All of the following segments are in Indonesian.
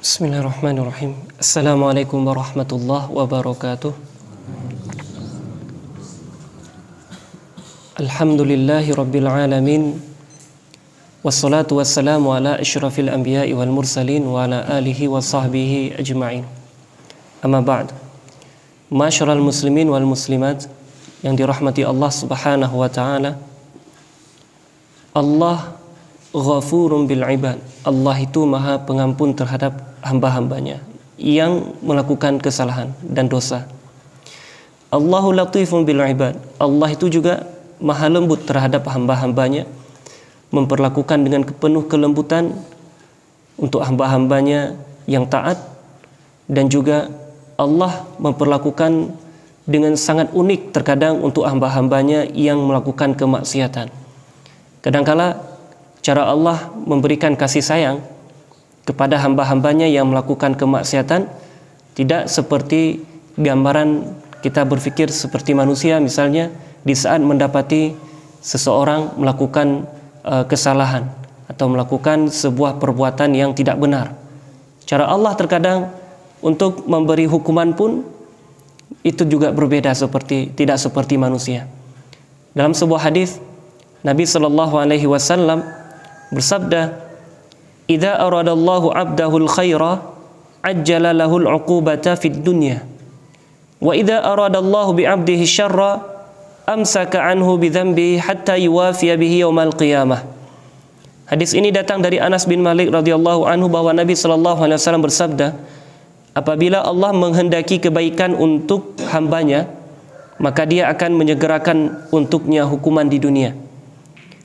Bismillahirrahmanirrahim. Assalamualaikum warahmatullahi wabarakatuh. Alhamdulillahi rabbil alamin. Wassalatu wassalamu ala asyrafil anbiya'i wal mursalin wa ala alihi wa sahbihi ajma'in. Amma ba'd. Masyarul muslimin wal muslimat yang dirahmati Allah Subhanahu wa taala. Allah Ghafurun bil ibad. Allah itu maha pengampun terhadap hamba-hambanya yang melakukan kesalahan dan dosa. Allahu latifun bil ibad. Allah itu juga maha lembut terhadap hamba-hambanya, memperlakukan dengan penuh kelembutan untuk hamba-hambanya yang taat, dan juga Allah memperlakukan dengan sangat unik terkadang untuk hamba-hambanya yang melakukan kemaksiatan. Kadangkala cara Allah memberikan kasih sayang kepada hamba-hambanya yang melakukan kemaksiatan tidak seperti gambaran kita berpikir seperti manusia, misalnya di saat mendapati seseorang melakukan kesalahan atau melakukan sebuah perbuatan yang tidak benar. Cara Allah terkadang untuk memberi hukuman pun itu juga berbeda, tidak seperti manusia. Dalam sebuah hadis Nabi sallallahu alaihi wasallam bersabda, "Idza aradallahu 'abdahu al-khaira ajjala lahu al-'uqubata fid dunya wa idza aradallahu bi 'abdihi syarra amsaka 'anhu bi dhanbihi hatta yuwafiya bihi yaumal qiyamah." Hadis ini datang dari Anas bin Malik radhiyallahu anhu bahwa Nabi sallallahu alaihi wasallam bersabda, apabila Allah menghendaki kebaikan untuk hambanya, maka dia akan menyegerakan untuknya hukuman di dunia.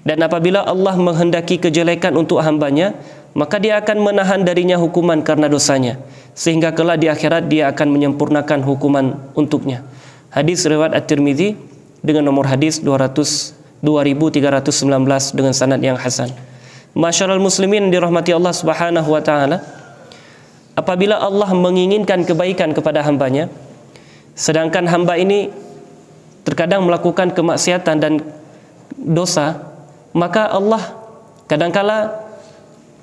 Dan apabila Allah menghendaki kejelekan untuk hambanya, maka dia akan menahan darinya hukuman karena dosanya, sehingga kelak di akhirat dia akan menyempurnakan hukuman untuknya. Hadis riwayat At-Tirmidzi dengan nomor hadis 2319 dengan sanad yang hasan. Masyarul muslimin dirahmati Allah Subhanahu wa taala, apabila Allah menginginkan kebaikan kepada hambanya, sedangkan hamba ini terkadang melakukan kemaksiatan dan dosa, maka Allah kadangkala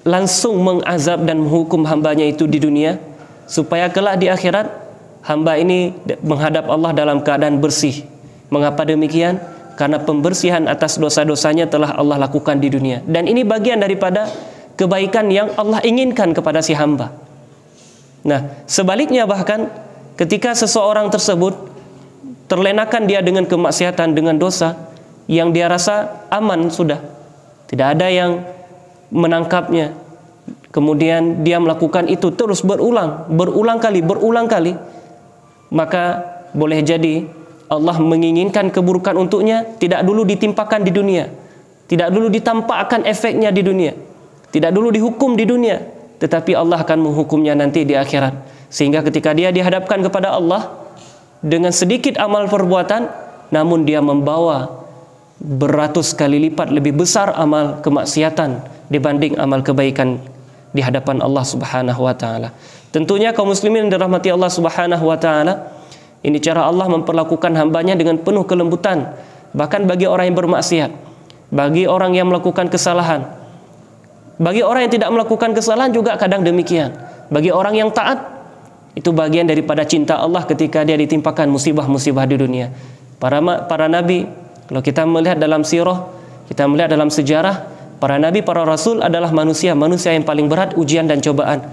langsung mengazab dan menghukum hambanya itu di dunia, supaya kelak di akhirat hamba ini menghadap Allah dalam keadaan bersih. Mengapa demikian? Karena pembersihan atas dosa-dosanya telah Allah lakukan di dunia, dan ini bagian daripada kebaikan yang Allah inginkan kepada si hamba. Nah, sebaliknya bahkan ketika seseorang tersebut terlenakan dia dengan kemaksiatan, dengan dosa yang dia rasa aman sudah, tidak ada yang menangkapnya, kemudian dia melakukan itu terus berulang kali, maka boleh jadi Allah menginginkan keburukan untuknya tidak dulu ditimpakan di dunia, tidak dulu ditampakkan efeknya di dunia, tidak dulu dihukum di dunia, tetapi Allah akan menghukumnya nanti di akhirat, sehingga ketika dia dihadapkan kepada Allah dengan sedikit amal perbuatan, namun dia membawa beratus kali lipat lebih besar amal kemaksiatan dibanding amal kebaikan di hadapan Allah Subhanahu wa taala. Tentunya kaum muslimin yang dirahmati Allah Subhanahu wa taala, ini cara Allah memperlakukan hambanya dengan penuh kelembutan, bahkan bagi orang yang bermaksiat, bagi orang yang melakukan kesalahan, bagi orang yang tidak melakukan kesalahan juga kadang demikian. Bagi orang yang taat, itu bagian daripada cinta Allah ketika dia ditimpakan musibah-musibah di dunia. Para nabi, kalau kita melihat dalam sirah, kita melihat dalam sejarah, para nabi, para rasul adalah manusia yang paling berat ujian dan cobaan.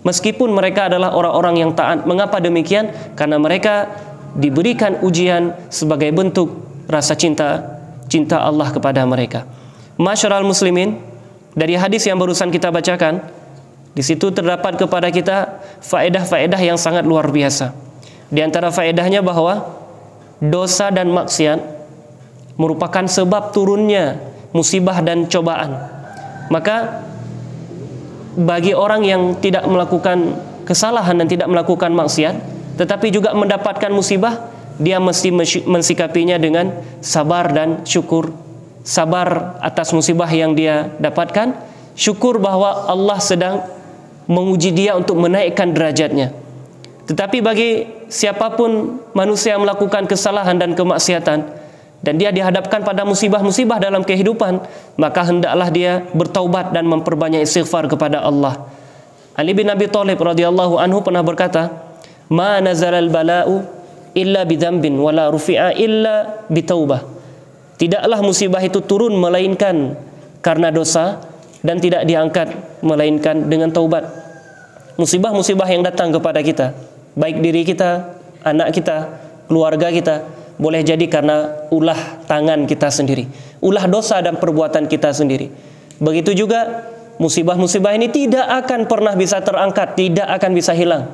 Meskipun mereka adalah orang-orang yang taat. Mengapa demikian? Karena mereka diberikan ujian sebagai bentuk rasa cinta Allah kepada mereka. Masyarul muslimin, dari hadis yang barusan kita bacakan, di situ terdapat kepada kita faedah-faedah yang sangat luar biasa. Di antara faedahnya bahwa dosa dan maksiat merupakan sebab turunnya musibah dan cobaan. Maka bagi orang yang tidak melakukan kesalahan dan tidak melakukan maksiat, tetapi juga mendapatkan musibah, dia mesti mensikapinya dengan sabar dan syukur. Sabar atas musibah yang dia dapatkan, syukur bahwa Allah sedang menguji dia untuk menaikkan derajatnya. Tetapi bagi siapapun manusia yang melakukan kesalahan dan kemaksiatan, dan dia dihadapkan pada musibah-musibah dalam kehidupan, maka hendaklah dia bertaubat dan memperbanyak istighfar kepada Allah. Ali bin Abi Thalib radhiyallahu anhu pernah berkata, "Ma nazalal bala'u illa bidzambin wala rufi'a illa bitaubah." Tidaklah musibah itu turun melainkan karena dosa dan tidak diangkat melainkan dengan taubat. Musibah-musibah yang datang kepada kita, baik diri kita, anak kita, keluarga kita, boleh jadi karena ulah tangan kita sendiri, ulah dosa dan perbuatan kita sendiri. Begitu juga musibah-musibah ini tidak akan pernah bisa terangkat, tidak akan bisa hilang.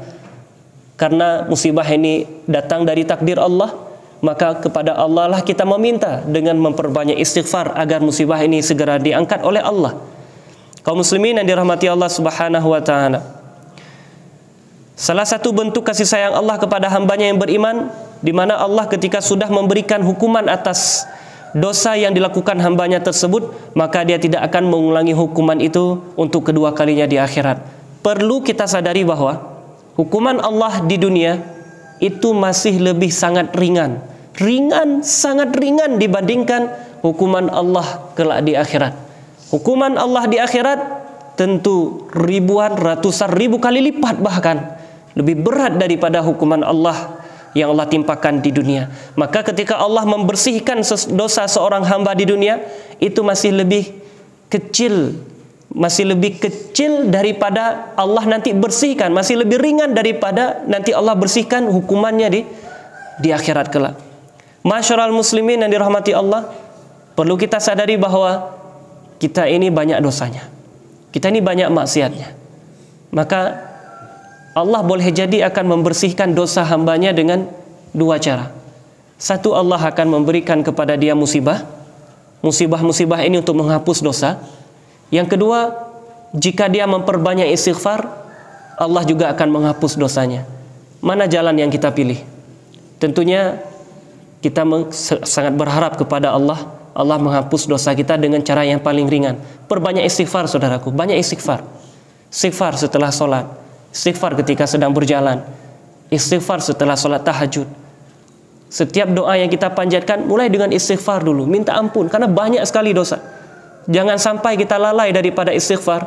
Karena musibah ini datang dari takdir Allah, maka kepada Allah lah kita meminta dengan memperbanyak istighfar agar musibah ini segera diangkat oleh Allah. Kaum muslimin yang dirahmati Allah Subhanahu wa taala, salah satu bentuk kasih sayang Allah kepada hambanya yang beriman, di mana Allah ketika sudah memberikan hukuman atas dosa yang dilakukan hambanya tersebut, maka dia tidak akan mengulangi hukuman itu untuk kedua kalinya di akhirat. Perlu kita sadari bahwa hukuman Allah di dunia itu masih lebih sangat ringan, sangat ringan dibandingkan hukuman Allah kelak di akhirat. Hukuman Allah di akhirat tentu ribuan, ratusan ribu kali lipat bahkan lebih berat daripada hukuman Allah yang Allah timpakan di dunia. Maka ketika Allah membersihkan dosa seorang hamba di dunia, itu masih lebih kecil daripada Allah nanti bersihkan, masih lebih ringan daripada nanti Allah bersihkan hukumannya di akhirat kelak. Masyarul muslimin yang dirahmati Allah, perlu kita sadari bahwa kita ini banyak dosanya, kita ini banyak maksiatnya. Maka Allah boleh jadi akan membersihkan dosa hambanya dengan dua cara. Satu, Allah akan memberikan kepada dia musibah ini untuk menghapus dosa. Yang kedua, jika dia memperbanyak istighfar, Allah juga akan menghapus dosanya. Mana jalan yang kita pilih? Tentunya kita sangat berharap kepada Allah menghapus dosa kita dengan cara yang paling ringan. Perbanyak istighfar, saudaraku, banyak istighfar. Istighfar setelah sholat, istighfar ketika sedang berjalan, istighfar setelah sholat tahajud. Setiap doa yang kita panjatkan mulai dengan istighfar dulu, minta ampun, karena banyak sekali dosa. Jangan sampai kita lalai daripada istighfar.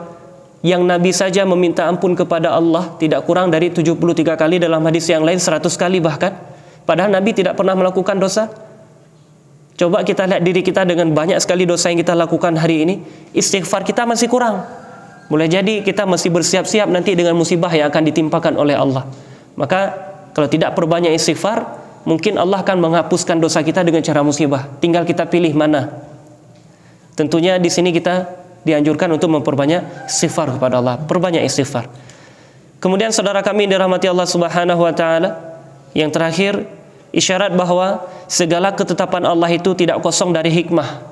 Yang Nabi saja meminta ampun kepada Allah tidak kurang dari 73 kali, dalam hadis yang lain 100 kali bahkan. Padahal Nabi tidak pernah melakukan dosa. Coba kita lihat diri kita dengan banyak sekali dosa yang kita lakukan hari ini, istighfar kita masih kurang. Mulai jadi kita masih bersiap-siap nanti dengan musibah yang akan ditimpakan oleh Allah. Maka kalau tidak perbanyak istighfar, mungkin Allah akan menghapuskan dosa kita dengan cara musibah. Tinggal kita pilih mana. Tentunya di sini kita dianjurkan untuk memperbanyak istighfar kepada Allah, perbanyak istighfar. Kemudian saudara kami dirahmati Allah Subhanahu wa taala, yang terakhir, isyarat bahwa segala ketetapan Allah itu tidak kosong dari hikmah,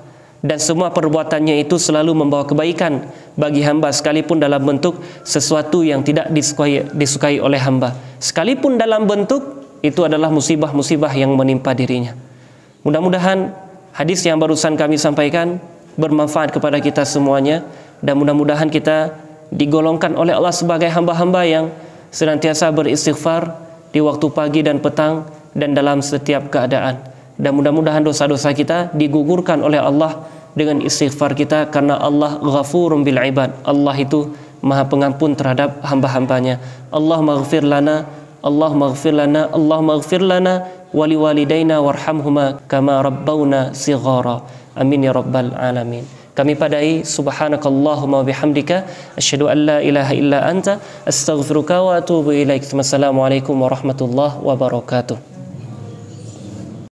dan semua perbuatannya itu selalu membawa kebaikan bagi hamba, sekalipun dalam bentuk sesuatu yang tidak disukai oleh hamba, sekalipun dalam bentuk itu adalah musibah-musibah yang menimpa dirinya. Mudah-mudahan hadis yang barusan kami sampaikan bermanfaat kepada kita semuanya, dan mudah-mudahan kita digolongkan oleh Allah sebagai hamba-hamba yang senantiasa beristighfar di waktu pagi dan petang dan dalam setiap keadaan. Dan mudah-mudahan dosa-dosa kita digugurkan oleh Allah dengan istighfar kita, karena Allah ghafurun bil ibad. Allah itu Maha Pengampun terhadap hamba-hambanya. Allahumma ighfir lana, Allahumma ighfir lana, Allahumma ighfir lana wa liwalidayna warhamhuma kama rabbawna shighara. Amin ya rabbal alamin. Kami padai subhanakallahumma wa bihamdika asyhadu an la ilaha illa anta astaghfiruka wa atubu ilaik. Wassalamualaikum warahmatullahi wabarakatuh.